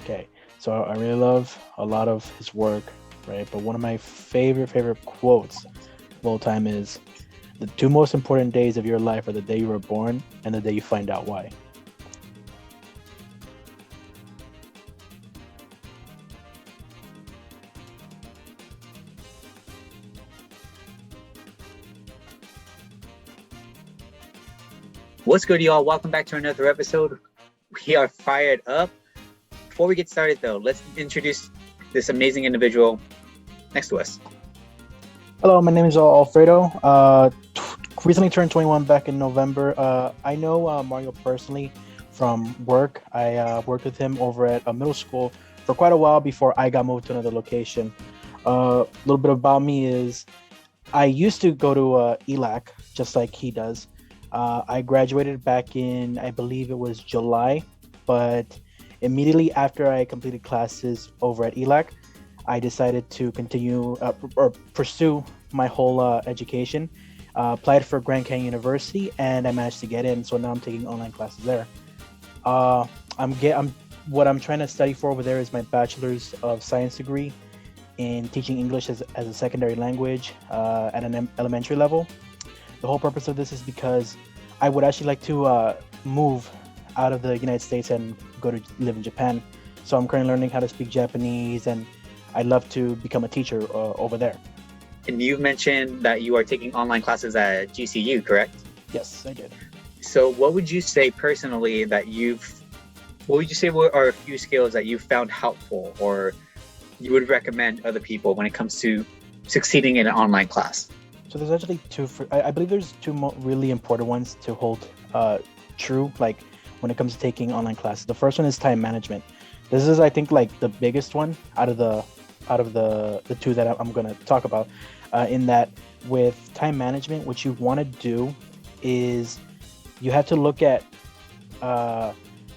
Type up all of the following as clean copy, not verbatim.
Okay, so I really love a lot of his work, right? But one of my favorite quotes of all time is the two most important days of your life are the day you were born and the day you find out why. What's good, y'all? Welcome back to another episode. We are fired up. Before we get started, though, let's introduce this amazing individual next to us. Hello, my name is Alfredo. Recently turned 21 back in November. I know Mario personally from work. I worked with him over at a middle school for quite a while before I got moved to another location. A little bit about me is I used to go to ELAC just like he does. I graduated back in, I believe it was July, but immediately after I completed classes over at ELAC, I decided to continue or pursue my whole education. Applied for Grand Canyon University, and I managed to get in. So now I'm taking online classes there. I'm what I'm trying to study for over there is my bachelor's of science degree in teaching English as a secondary language at an elementary level. The whole purpose of this is because I would actually like to move out of the United States and go to live in Japan. So I'm currently learning how to speak Japanese, and I'd love to become a teacher over there. And you mentioned that you are taking online classes at GCU, correct? Yes, I did. So what would you say personally what would you say are a few skills that you found helpful or you would recommend other people when it comes to succeeding in an online class? So there's actually I believe there's two really important ones to hold true, like when it comes to taking online classes. The first one is time management. This is, I think, like the biggest one out of the two that I'm going to talk about. In that, with time management, what you want to do is you have to look at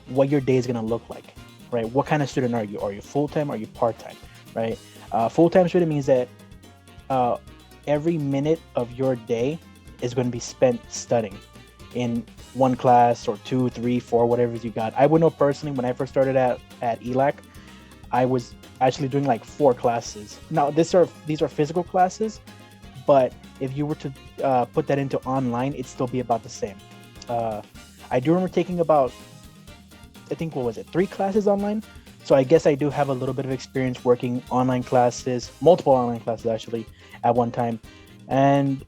what your day is going to look like, right? What kind of student are you? Are you full-time? Are you part-time, right? Full-time student means that every minute of your day is going to be spent studying in one class or two, three, four, whatever you got. I would know personally when I first started at ELAC, I was actually doing like 4 classes. Now these are physical classes, but if you were to put that into online, it'd still be about the same. I do remember taking about, I think, what was it, 3 classes online. So I guess I do have a little bit of experience working online classes, multiple online classes actually, at one time. And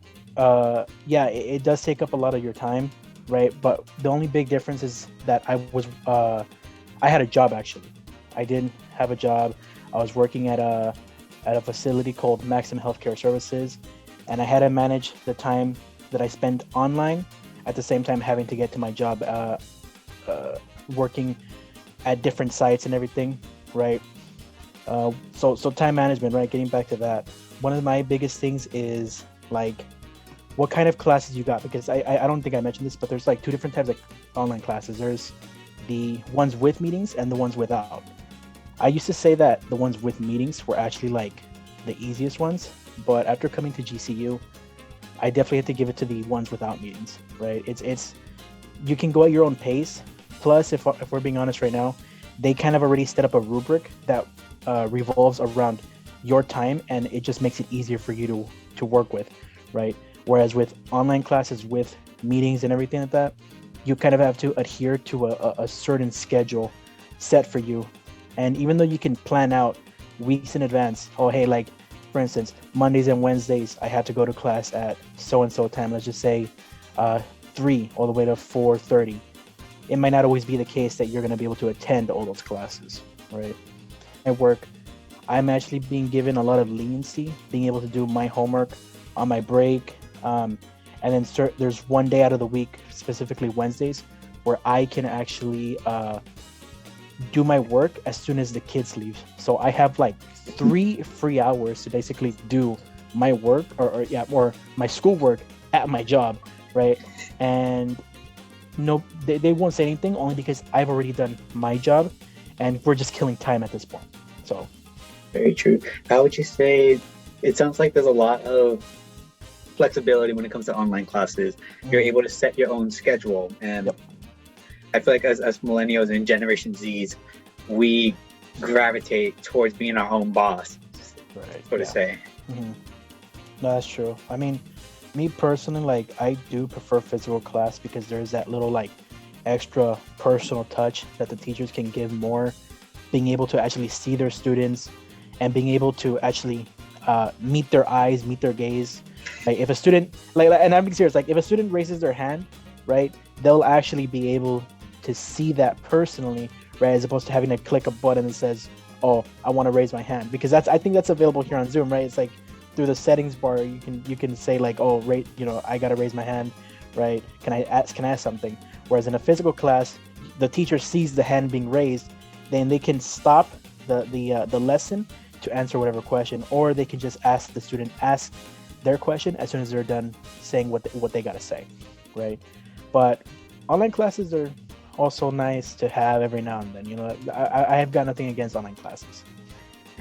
yeah, it does take up a lot of your time, right? But the only big difference is that I had a job actually. I didn't have a job. I was working at a facility called Maximum Healthcare Services, and I had to manage the time that I spent online at the same time having to get to my job, working at different sites and everything, right? So time management, right? Getting back to that, one of my biggest things is like what kind of classes you got, because I don't think I mentioned this, but there's like 2 different types of online classes. There's the ones with meetings and the ones without. I used to say that the ones with meetings were actually like the easiest ones, but after coming to GCU, I definitely had to give it to the ones without meetings, right? It's you can go at your own pace. Plus, if we're being honest right now, they kind of already set up a rubric that revolves around your time, and it just makes it easier for you to work with, right? Whereas with online classes with meetings and everything like that, you kind of have to adhere to a certain schedule set for you. And even though you can plan out weeks in advance, oh, hey, like, for instance, Mondays and Wednesdays, I had to go to class at so-and-so time, let's just say 3 all the way to 4:30. It might not always be the case that you're going to be able to attend all those classes, right? At work, I'm actually being given a lot of leniency, being able to do my homework on my break. And then there's one day out of the week, specifically Wednesdays, where I can actually do my work as soon as the kids leave. So I have like 3 free hours to basically do my work or my schoolwork at my job, right? And no, they won't say anything only because I've already done my job and we're just killing time at this point. So Very true. How would you say, it sounds like there's a lot of flexibility when it comes to online classes. You're able to set your own schedule. And Yep. I feel like as millennials and Generation Zs, we gravitate towards being our own boss, Right. so to Yeah. say. Hmm. No, that's true. I mean, me personally, like I do prefer physical class because there's that little like extra personal touch that the teachers can give more, being able to actually see their students and being able to actually meet their eyes, meet their gaze. Like if a student, and I'm being serious, like if a student raises their hand, right, they'll actually be able to see that personally, right, as opposed to having to click a button that says, "Oh, I want to raise my hand," because I think that's available here on Zoom, right? It's like through the settings bar, you can say like, "Oh, rate, I gotta raise my hand, right? Can I ask something?" Whereas in a physical class, the teacher sees the hand being raised, then they can stop the lesson to answer whatever question, or they can just ask their question as soon as they're done saying what they gotta say, right? But online classes are also nice to have every now and then. I have got nothing against online classes.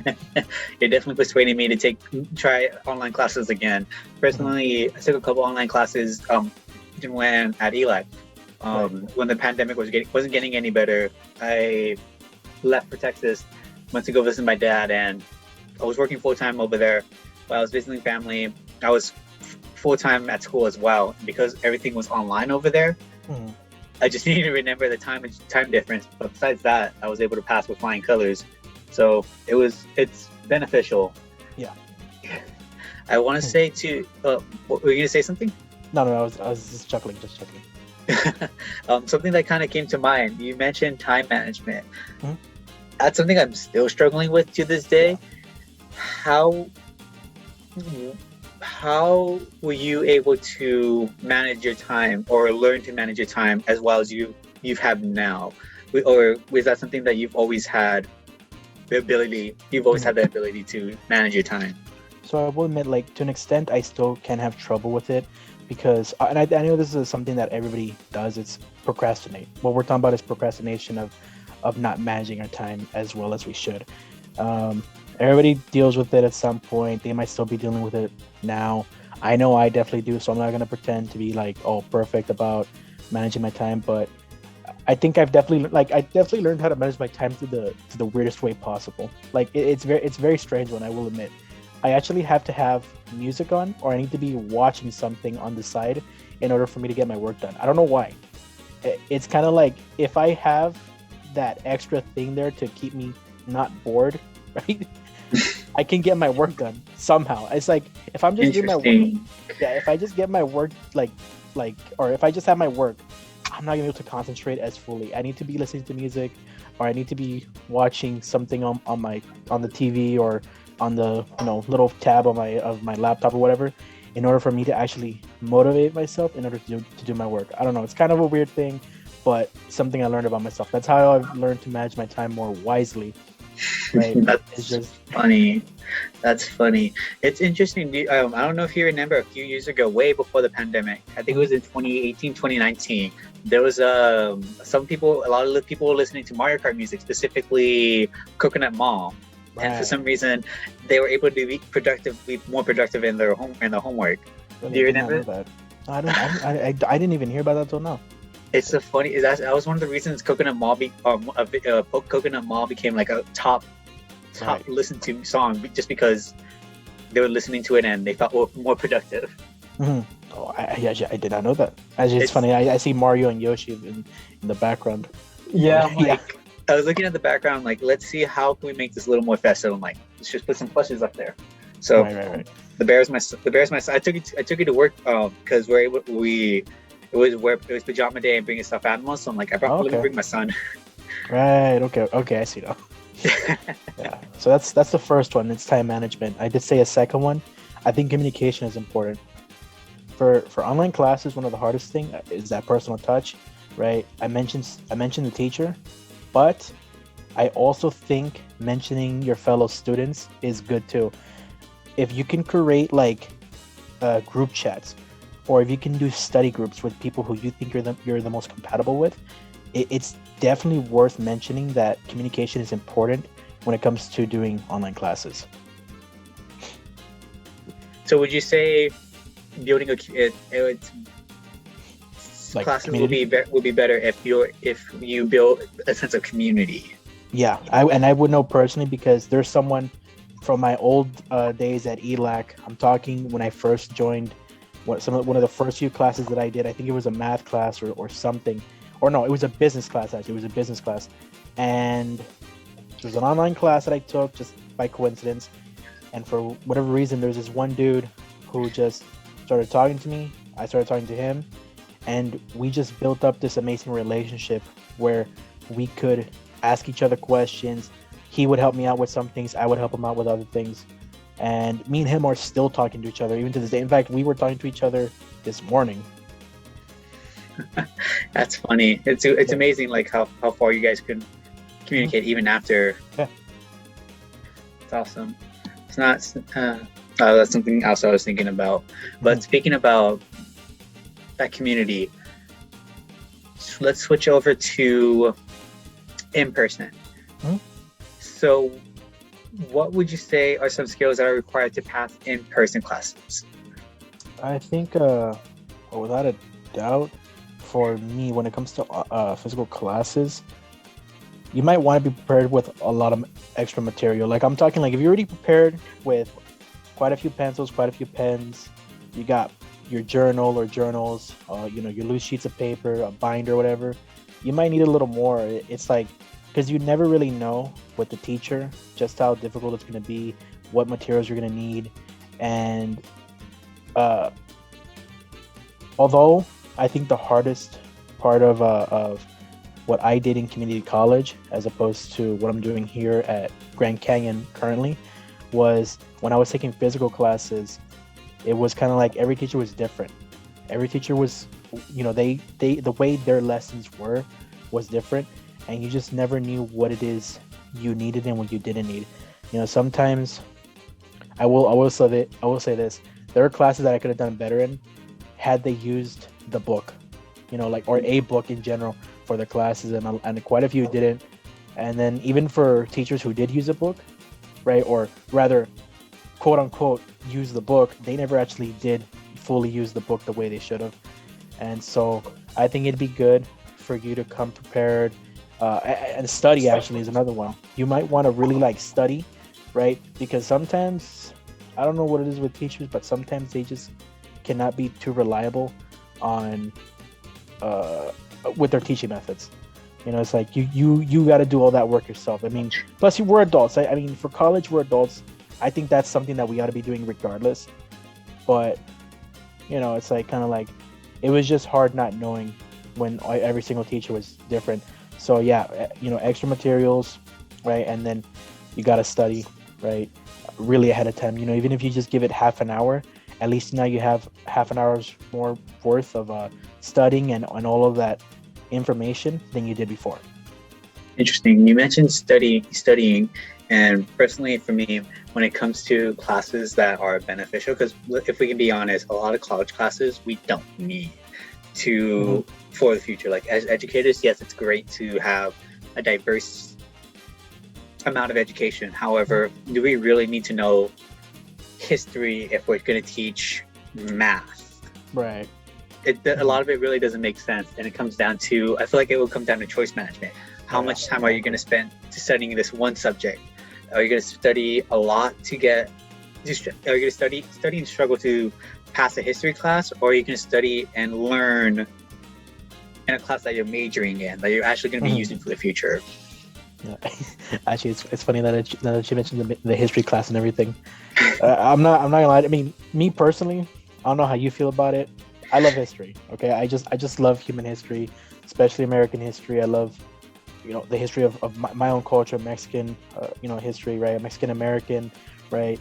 It definitely persuaded me to try online classes again. Personally, I took a couple online classes when at Eli. When the pandemic wasn't getting any better, I left for Texas, went to go visit my dad, and I was working full time over there. While I was visiting family, I was full time at school as well. Because everything was online over there, Mhm. I just needed to remember the time difference. But besides that, I was able to pass with flying colors. So it's beneficial. Yeah. I want to say to, were you gonna say something? No, I was just chuckling. Something that kind of came to mind. You mentioned time management. Mhm. That's something I'm still struggling with to this day. How were you able to manage your time or learn to manage your time as well as you've had now? Or was that something that you've always had the ability to manage your time? So I will admit, like to an extent, I still can have trouble with it because, and I know this is something that everybody does. It's procrastinate. What we're talking about is procrastination of not managing our time as well as we should. Everybody deals with it at some point. They might still be dealing with it now. I know I definitely do, so I'm not gonna pretend to be like all perfect about managing my time, but I think I definitely learned how to manage my time to the weirdest way possible. Like it's very strange one, I will admit. I actually have to have music on, or I need to be watching something on the side in order for me to get my work done. I don't know why. It's kind of like if I have that extra thing there to keep me not bored, right? I can get my work done somehow. It's like if I'm just doing my work, if I just get my work or if I just have my work, I'm not gonna be able to concentrate as fully. I need to be listening to music, or I need to be watching something on the TV or on the little tab on my laptop or whatever, in order for me to actually motivate myself in order to do my work. I don't know. It's kind of a weird thing, but something I learned about myself. That's how I've learned to manage my time more wisely. Right? That's funny. That's funny. It's interesting. I don't know if you remember a few years ago, way before the pandemic. I think it was in 2018, 2019. There was a lot of the people were listening to Mario Kart music, specifically Coconut Mall. Right. And for some reason, they were able to be more productive in their homework. Really, Do you I did not remember? know that? I didn't even hear about that till now. It's so funny. That was one of the reasons Coconut Mall became like a top Right. listened to song, just because they were listening to it and they felt more productive. Mm-hmm. Oh, I did not know that. Actually, it's funny. I see Mario and Yoshi in the background. Yeah, I'm like, I was looking at the background, like, let's see how can we make this a little more festive. I'm like, let's just put some plushes up there. So Right. the bear's my son. I took it to work because it was pajama day and bringing stuffed animals. So I'm like, let me bring my son. Right. Okay. I see now. Yeah. So that's the first one. It's time management. I did say a second one. I think communication is important. For online classes, one of the hardest thing is that personal touch, right? I mentioned the teacher, but I also think mentioning your fellow students is good too. If you can create like group chats, or if you can do study groups with people who you think you're the most compatible with, it's definitely worth mentioning that communication is important when it comes to doing online classes. So would you say building Like classes community? will be better if you build a sense of community? Yeah, I would know personally because there's someone from my old days at ELAC. I'm talking when I first joined one of the first few classes that I did. I think it was a math class or something, or no, it was a business class actually. It was a business class, and it was an online class that I took just by coincidence. And for whatever reason, there's this one dude who just started talking to me. I started talking to him, and we just built up this amazing relationship where we could ask each other questions. He would help me out with some things, I would help him out with other things, and me and him are still talking to each other even to this day. In fact, we were talking to each other this morning. That's funny. It's Yeah. amazing like how far you guys could Mhm. communicate even after. Yeah. It's awesome. It's not. That's something else I was thinking about. But Mhm. speaking about that community, let's switch over to in person. Mhm. So, what would you say are some skills that are required to pass in person classes? I think, without a doubt, for me, when it comes to physical classes, you might want to be prepared with a lot of extra material. Like I'm talking, like if you're already prepared with quite a few pencils, quite a few pens, you got your journal or journals, your loose sheets of paper, a binder, whatever. You might need a little more. It's like because you never really know with the teacher just how difficult it's going to be, what materials you're going to need, and uh, although I think the hardest part of what I did in community college, as opposed to what I'm doing here at Grand Canyon currently, was when I was taking physical classes. It was kind of like every teacher was different. Every teacher was, they the way their lessons were was different, and you just never knew what it is you needed and what you didn't need. Sometimes I will say this. There are classes that I could have done better in had they used the book, like or a book in general for their classes, and quite a few didn't. And then even for teachers who did use a book, right, or rather, quote unquote, use the book, they never actually did fully use the book the way they should have. And so I think it'd be good for you to come prepared, and study actually is another one. You might want to really like study, right? Because sometimes I don't know what it is with teachers, but sometimes they just cannot be too reliable on uh, with their teaching methods. It's like you got to do all that work yourself. I mean, plus we're adults. I mean, for college we're adults. I think that's something that we ought to be doing regardless. But it's like kind of like it was just hard not knowing when every single teacher was different. So yeah, extra materials, right? And then you got to study, right? Really ahead of time. Even if you just give it half an hour, at least now you have half an hour's more worth of studying and all of that information than you did before. Interesting. You mentioned studying, and personally for me, when it comes to classes that are beneficial, because if we can be honest, a lot of college classes we don't need to for the future. Like as educators, yes, it's great to have a diverse amount of education. However, do we really need to know history if we're going to teach math? Right. A lot of it really doesn't make sense, and it comes down to, I feel like it will come down to choice management. How much time are you going to spend to studying this one subject? Are you going to study a lot to get? Are you going to study and struggle to pass a history class, or are you going to study and learn in a class that you're majoring in, that you're actually going to be using for the future? Yeah. Actually, it's funny that you mentioned the history class and everything. I'm not gonna lie. I mean, me personally, I don't know how you feel about it. I love history. Okay, I just love human history, especially American history. I love the history of my own culture, Mexican history, right? Mexican American, right?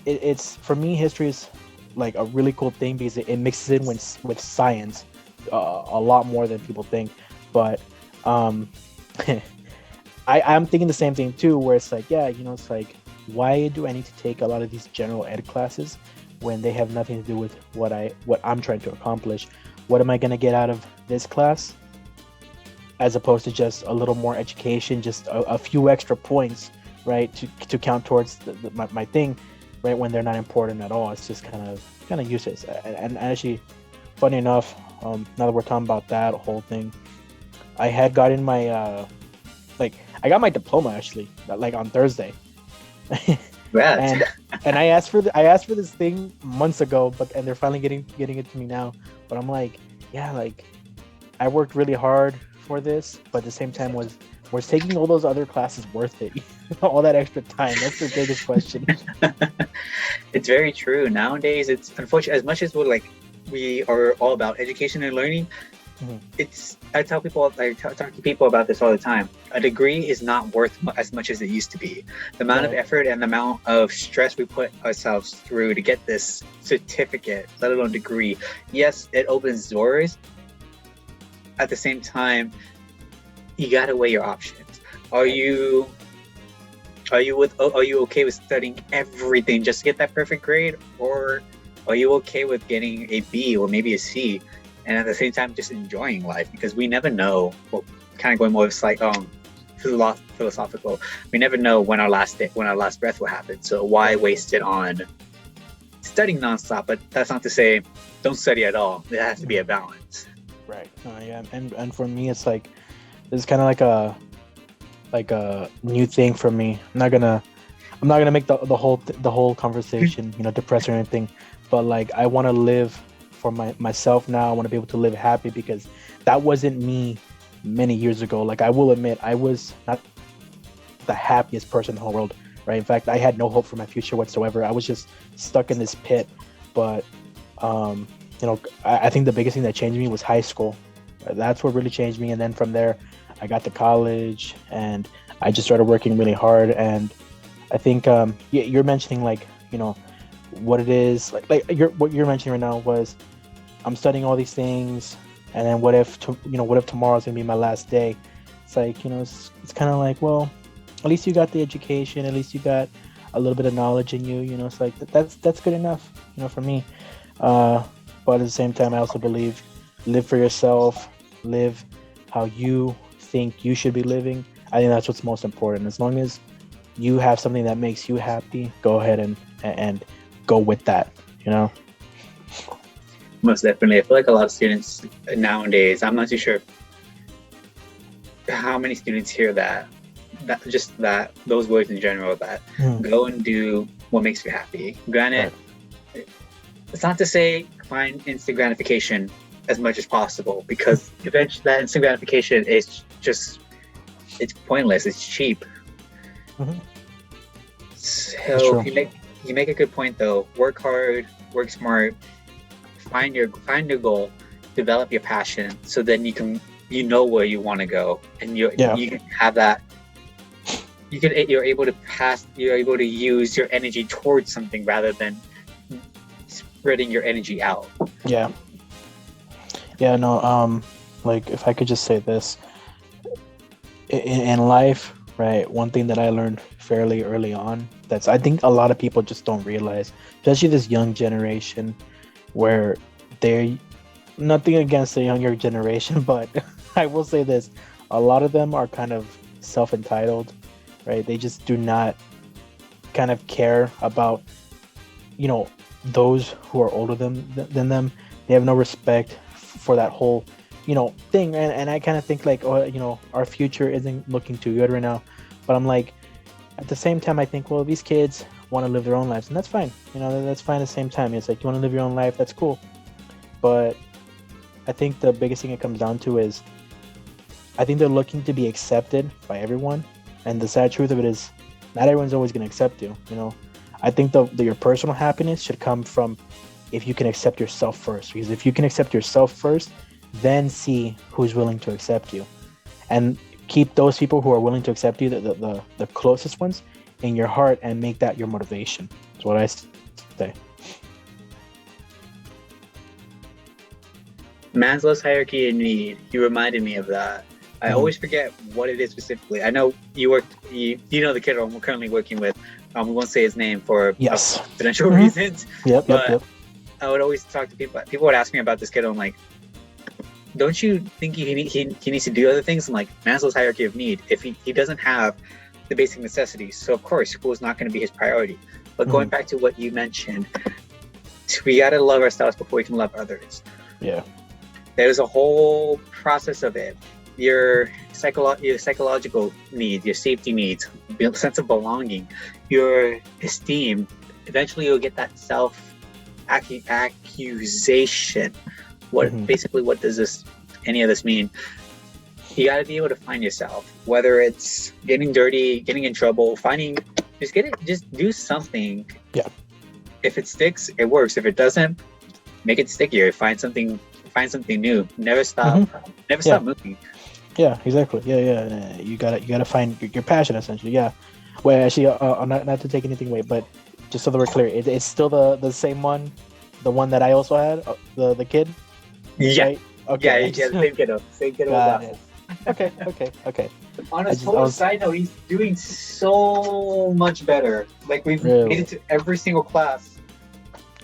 It's for me, history is like a really cool thing because it mixes in with science a lot more than people think. But I'm thinking the same thing too, where it's like, yeah, it's like, why do I need to take a lot of these general ed classes when they have nothing to do with what I'm trying to accomplish? What am I going to get out of this class, as opposed to just a little more education, just a few extra points, right, to count towards my thing, right, when they're not important at all. It's just kind of useless. And actually, funny enough, now that we're talking about that whole thing, I had gotten my like I got my diploma actually, like on Thursday. Right. and I asked for this thing months ago, and they're finally getting it to me now. But I'm like, yeah, like I worked really hard for this, but at the same time, was taking all those other classes worth it? All that extra time? That's the biggest question. It's very true. Nowadays, it's unfortunate. As much as we are all about education and learning, it's I tell people talk to people about this all the time. A degree is not worth as much as it used to be. The amount of effort and the amount of stress we put ourselves through to get this certificate, let alone degree, yes, it opens doors. At the same time, you gotta weigh your options. Are you okay with studying everything just to get that perfect grade, or are you okay with getting a B or maybe a C, and at the same time just enjoying life? Because we never know. Well, kind of going more like philosophical. We never know when our last breath will happen. So why waste it on studying nonstop? But that's not to say don't study at all. There has to be a balance. Right. Yeah. And for me, it's like this is kind of like a new thing for me. I'm not gonna make the whole conversation depressing or anything, but like I want to live for myself now. I want to be able to live happy, because that wasn't me many years ago. Like I will admit, I was not the happiest person in the whole world, right? In fact, I had no hope for my future whatsoever. I was just stuck in this pit. But I think the biggest thing that changed me was high school. That's what really changed me. And then from there, I got to college and I just started working really hard. And I think you're mentioning what it is what you're mentioning right now was I'm studying all these things, and then what if tomorrow's gonna be my last day? It's like it's kind of like, well, at least you got the education, at least you got a little bit of knowledge in you. It's like that's good enough for me. But at the same time, I also believe live for yourself, live how you think you should be living. I think that's what's most important. As long as you have something that makes you happy, go ahead and go with that. Most definitely. I feel like a lot of students nowadays, I'm not too sure how many students hear those words in general, that go and do what makes you happy. Granted, it's not to say find instant gratification as much as possible, because eventually that instant gratification is just, it's pointless, it's cheap. So you make a good point though. Work hard, work smart, find your goal, develop your passion, so then you know where you want to go, and you can have that. You're able to use your energy towards something rather than spreading your energy out. Like if I could just say this, in life, right, one thing that I learned fairly early on, that's I think a lot of people just don't realize, especially this young generation, where they're nothing against the younger generation, but I will say this, a lot of them are kind of self-entitled, right? They just do not kind of care about those who are older than them. They have no respect for that whole thing, and I kind of think like, our future isn't looking too good right now. But I'm like, at the same time, I think, well, these kids want to live their own lives, and that's fine. That's fine at the same time. It's like, you want to live your own life, that's cool. But I think the biggest thing it comes down to is, I think they're looking to be accepted by everyone, and the sad truth of it is, not everyone's always going to accept you. I think your personal happiness should come from if you can accept yourself first. Because if you can accept yourself first, then see who's willing to accept you, and keep those people who are willing to accept you, the closest ones, in your heart, and make that your motivation. That's what I say. Maslow's hierarchy of need. You reminded me of that. I always forget what it is specifically. I know you know the kid I'm currently working with. We won't say his name for confidential reasons. Yep. I would always talk to people. People would ask me about this kid. I'm like, don't you think he needs to do other things? I'm like, Maslow's hierarchy of need. If he doesn't have the basic necessities, so of course school is not going to be his priority. But going back to what you mentioned, we got to love ourselves before we can love others. Yeah. There's a whole process of it. your psychological needs, your safety needs, sense of belonging, your esteem. Eventually, you'll get that self accusation. Basically, what does any of this mean? You got to be able to find yourself, whether it's getting dirty, getting in trouble, just do something. Yeah. If it sticks, it works. If it doesn't, make it stickier. Find something new. Never stop. Never stop moving. Yeah, exactly. Yeah. You gotta find your passion, essentially. Yeah. Well, actually, not to take anything away, but just so that we're clear, it's still the same one, the one that I also had, the kid. Yeah. Right? Okay. Yeah. Same kiddo. Got it. Okay. On a total side note, he's doing so much better. Like we've made it to every single class.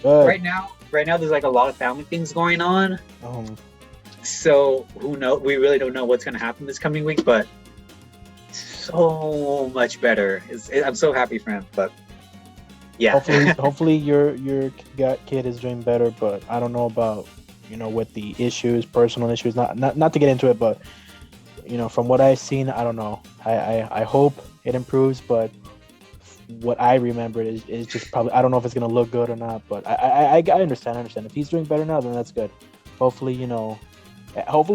Good. Right now, there's like a lot of family things going on. So who knows? We really don't know what's going to happen this coming week, but so much better. I'm so happy for him. But yeah, hopefully your kid is doing better. But I don't know about with the personal issues. Not to get into it, but from what I've seen, I don't know. I hope it improves, but what I remember is just probably, I don't know if it's gonna look good or not, but I understand. If he's doing better now, then that's good. Hopefully,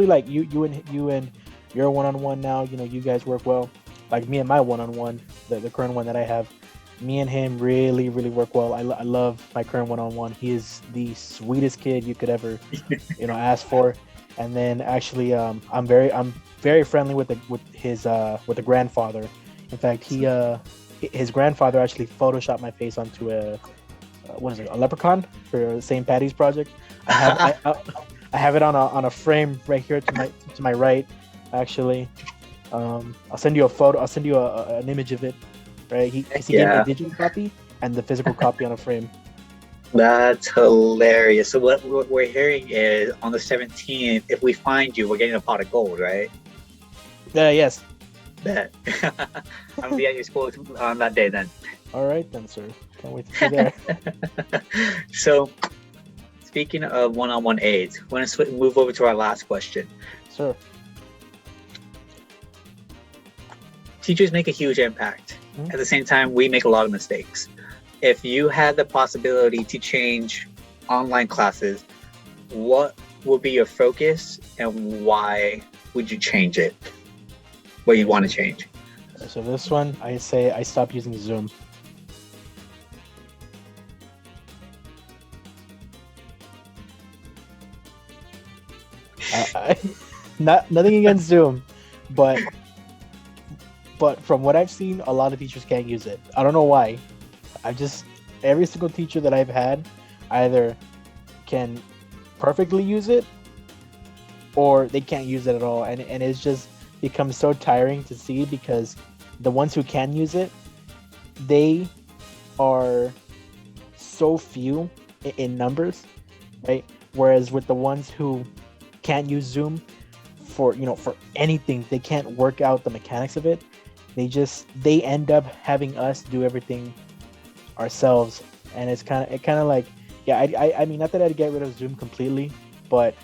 like you and your one-on-one now, you guys work well. Like me and my one-on-one, the current one that I have, me and him really work well. I love my current one-on-one. He is the sweetest kid you could ever ask for. And then actually, I'm very friendly with the grandfather. In fact, his grandfather actually photoshopped my face onto a leprechaun for St. Patty's project. I have it on a frame right here to my right. Actually, I'll send you a photo. I'll send you an image of it. Right, he gave me a digital copy and the physical copy on a frame. That's hilarious. So what we're hearing is on the 17th, if we find you, we're getting a pot of gold, right? Yes. Bet. I'll be at your school on that day then. All right then, sir. Can't wait to see you there. So, speaking of one-on-one aids, we're going to move over to our last question. Sure. Teachers make a huge impact. At the same time, we make a lot of mistakes. If you had the possibility to change online classes, what would be your focus and why would you change it? What you want to change? So this one, I say I stop using Zoom. Nothing against Zoom, but from what I've seen, a lot of teachers can't use it. I don't know why. Every single teacher that I've had either can perfectly use it or they can't use it at all. And it's just become so tiring to see because the ones who can use it, they are so few in numbers, right? Whereas with the ones who can't use Zoom for anything, they can't work out the mechanics of it. They end up having us do everything ourselves, and it's kind of like, I mean, not that I'd get rid of Zoom completely, but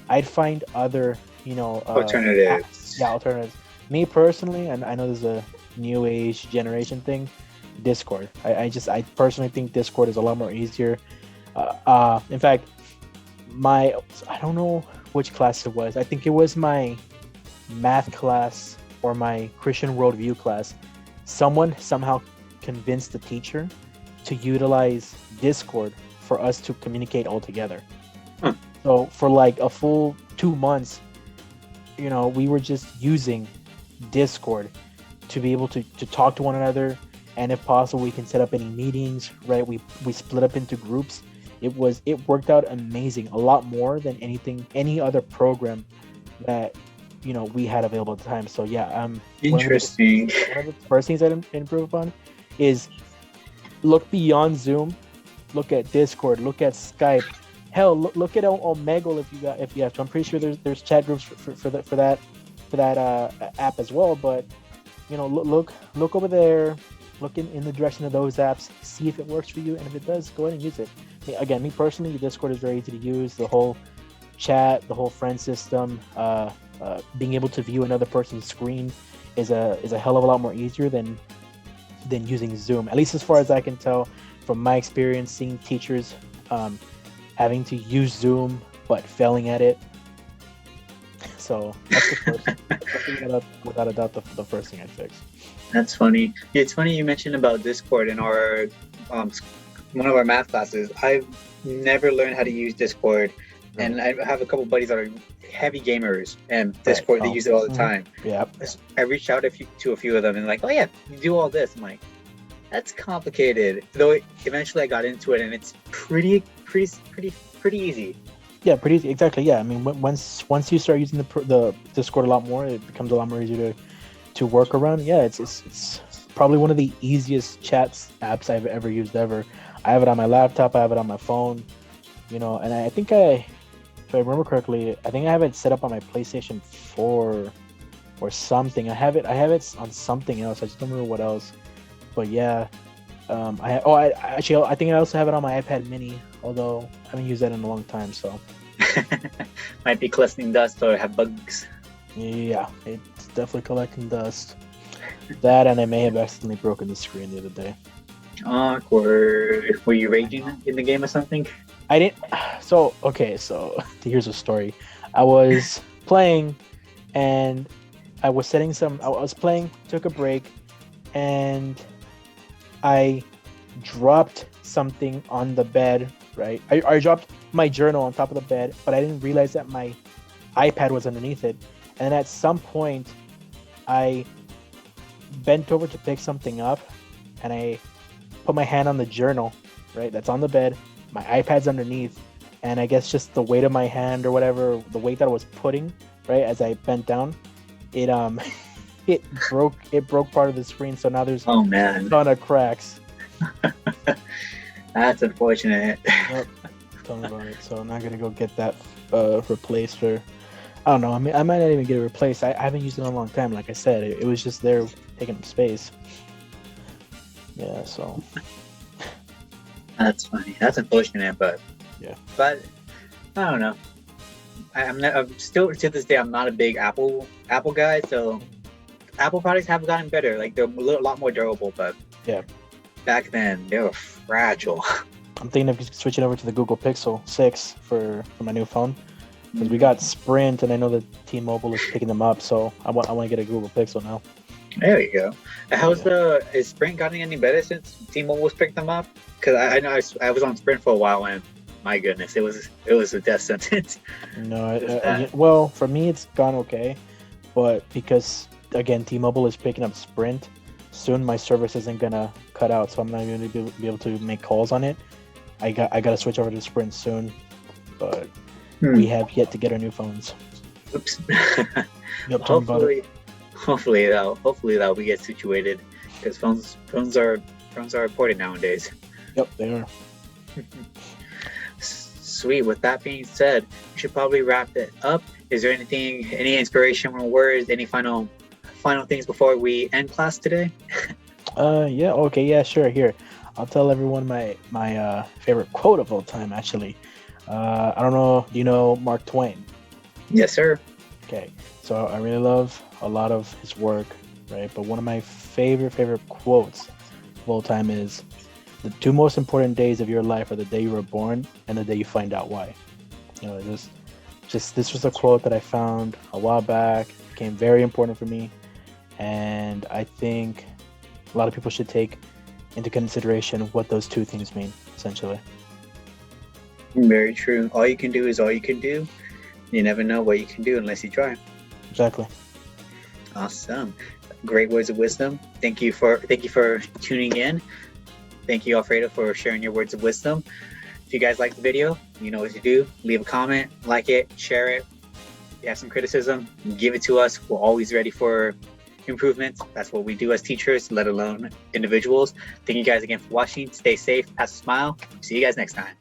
I'd find other alternatives. Alternatives. Me personally, and I know this is a new age generation thing, Discord. I personally think Discord is a lot more easier. In fact, I don't know which class it was. I think it was my math class or my Christian worldview class. Someone somehow convinced the teacher to utilize Discord for us to communicate all together. So for like a full 2 months, we were just using Discord to be able to talk to one another, and if possible, we can set up any meetings. Right? We split up into groups. It worked out amazing, a lot more than any other program that we had available at the time. So yeah, interesting. One of the first things I'd improve upon is look beyond Zoom, look at Discord, look at Skype. Hell, look at Omegle if you have to. I'm pretty sure there's chat groups for that app as well. But look over there, look in the direction of those apps, see if it works for you, and if it does, go ahead and use it. Me personally, Discord is very easy to use. The whole chat, the whole friend system, being able to view another person's screen is a hell of a lot more easier than using Zoom. At least as far as I can tell from my experience seeing teachers having to use Zoom but failing at it. So that's the first without a doubt the first thing I'd fix. That's funny. It's funny you mentioned about Discord in our one of our math classes. I've never learned how to use Discord, and I have a couple buddies that are heavy gamers, and Discord they use it all the time. Yeah. I reached out to a few of them and like, oh yeah, you do all this. I'm like, that's complicated. Though eventually I got into it, and it's pretty easy. Yeah, pretty easy. Exactly. Yeah. I mean, once you start using the Discord a lot more, it becomes a lot more easier to work around. Yeah, it's probably one of the easiest chats apps I've ever used ever. I have it on my laptop. I have it on my phone. You know, and I think if I remember correctly, I think I have it set up on my PlayStation 4 or something. I have it on something else. I just don't remember what else. But yeah, I think I also have it on my iPad Mini, although I haven't used that in a long time. So might be collecting dust or have bugs. Yeah, it's definitely collecting dust. That, and I may have accidentally broken the screen the other day. Awkward. Were you raging in the game or something? I didn't. So here's a story. I was playing, and I was setting some. I was playing, took a break, and I dropped something on the bed. Right, I dropped my journal on top of the bed, but I didn't realize that my iPad was underneath it. And at some point, I bent over to pick something up, and I put my hand on the journal, right? That's on the bed. My iPad's underneath, and I guess just the weight of my hand or whatever, the weight that I was putting, right, as I bent down, it it broke part of the screen. So now there's a ton of cracks. That's unfortunate. Yep. Tell me about it. So I'm not gonna go get that replaced, or I don't know. I mean, I might not even get it replaced. I haven't used it in a long time. Like I said, it was just there taking up space. Yeah, so. That's funny. That's unfortunate, but yeah. But I don't know. I'm still to this day. I'm not a big Apple guy. So Apple products have gotten better. Like they're a lot more durable. But yeah, back then they were fragile. I'm thinking of switching over to the Google Pixel 6 for my new phone. Because we got Sprint, and I know that T-Mobile is picking them up, so I want to get a Google Pixel now. There you go. Is Sprint gotten any better since T-Mobile's picked them up? Because I know I was on Sprint for a while, and my goodness, it was a death sentence. No, well, for me it's gone okay, but because again T-Mobile is picking up Sprint, soon my service isn't gonna cut out, so I'm not going to be able to make calls on it. I got to switch over to Sprint soon, but. We have yet to get our new phones. Oops. Yep, hopefully that we get situated, because phones are important nowadays. Yep, they are. Sweet. With that being said, we should probably wrap it up. Is there any inspirational words, any final things before we end class today? Yeah. Okay. Yeah. Sure. Here, I'll tell everyone my favorite quote of all time. Actually. I don't know. Do you know Mark Twain? Yes, sir. Okay, so I really love a lot of his work, right? But one of my favorite quotes of all time is, "The two most important days of your life are the day you were born and the day you find out why." You know, this was a quote that I found a while back. It became very important for me, and I think a lot of people should take into consideration what those two things mean, essentially. Very true. All you can do is all you can do. You never know what you can do unless you try. Exactly. Awesome. Great words of wisdom. Thank you for tuning in. Thank you, Alfredo, for sharing your words of wisdom. If you guys like the video, you know what to do. Leave a comment, like it, share it. If you have some criticism, give it to us. We're always ready for improvements. That's what we do as teachers, let alone individuals. Thank you guys again for watching. Stay safe, have a smile. See you guys next time.